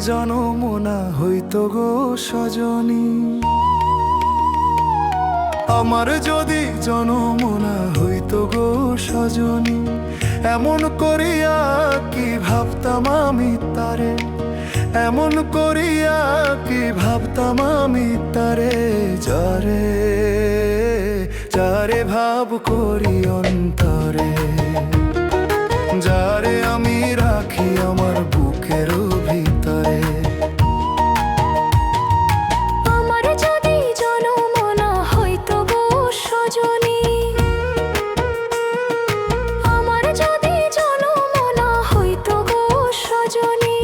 জনম না হইতো গো সজনী, আমার যদি জনম না হইতো গো সজনী, এমন করিয়া কি ভাবতাম আমি তারে, এমন করিয়া কি ভাবতাম আমি তারে, যারে যারে ভাব করি অন্তরে, যারে আমি রাখি আমার বুকের ভিতরে। আমার যদি জনম না হইতো গো সজনী, আমার যদি জনম না হইতো গো সজনী,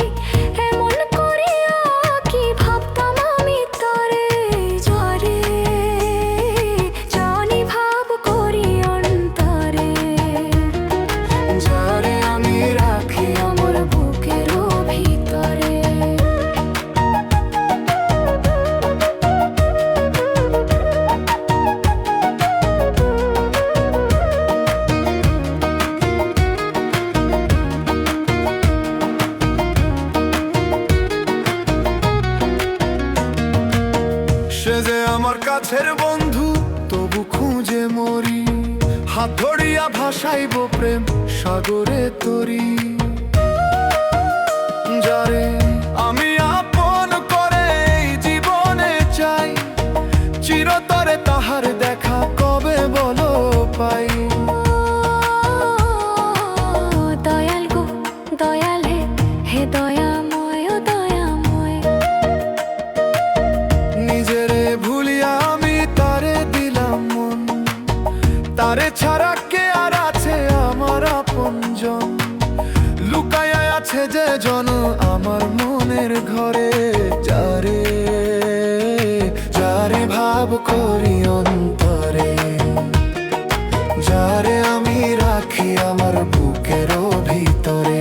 এমন করিয়া কি ভাবতাম আমি তারে, যারে জানি ভাব করি অন্তরে, যারে আমি রাখি আমার বুকের ভিতরে। সে যে আমার কাছের বন্ধু, তবু খুঁজে মরি, হাত ধরিয়া ভাসাইব প্রেম সাগরে তরি, যারে আমি আপন করে এই জীবনে চাই, চিরতরে তাহার দেখা কবে বলো পাই। দয়াল গো দয়াল হে দয়াময় ও দয়াময়, নিজেরে ভুলিয়া আমি তারে দিলাম মন, তারে ছাড়া কে আর আছে আমার আপনজন, লুকায়া আছে যে জন আমার মনের ঘরে, যারে যারে ভাব করি অন্তরে, যারে আমি রাখি আমার বুকের ভিতরে।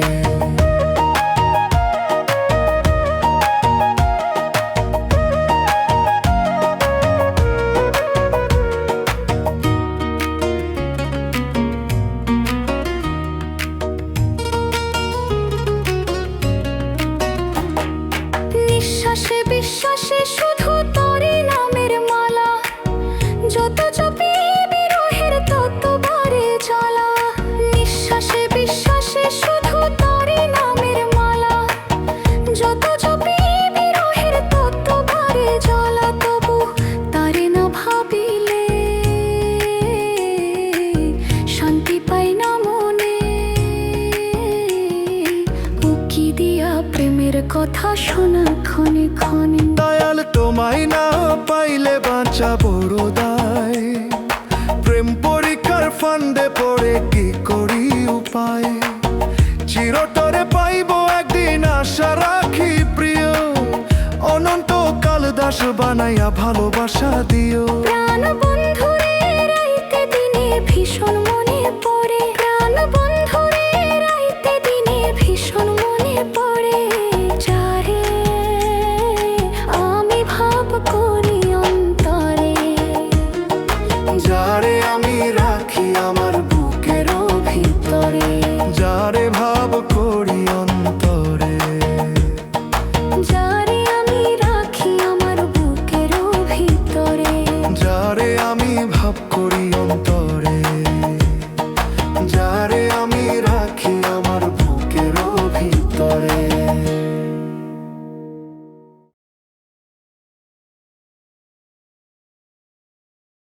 নিঃশ্বাসে বিশ্বাসে শুধু তোরই নামের মালা, যত জপি বিরহের তত বারে জ্বালা, নিঃশ্বাসে বিশ্বাসে শুধু তোরই নামের মালা, যত জপি বিরহের তত বারে জ্বালা, তবু তারে না ভাবিলে শান্তি পাই না মনে, উকি দিয়া প্রেমের কথা শোনা ক্ষণে ক্ষণে। দয়াল তোমায় না পাইলে বাঁচা বড় দায়, প্রেম পরীক্ষার ফান্দে পড়ে কি করি উপায়, চিরতরে পাইব একদিন আশা রাখি প্রিয়, অনন্ত কাল দাস বানাইয়া ভালোবাসা দিও। প্রাণ বন্ধুরে রাইতে দিনে ভীষণ মনে পড়ে, প্রাণ বন্ধুরে রাইতে দিনে ভীষণ মনে পড়ে, যারে আমি ভাব করি অন্তরে, যারে আমি রাখি আমার বুকের ভিতরে, যারে ভাব করি অন্তরে, যারে আমি রাখি আমার বুকের ভিতরে, যারে আমি ভাব করি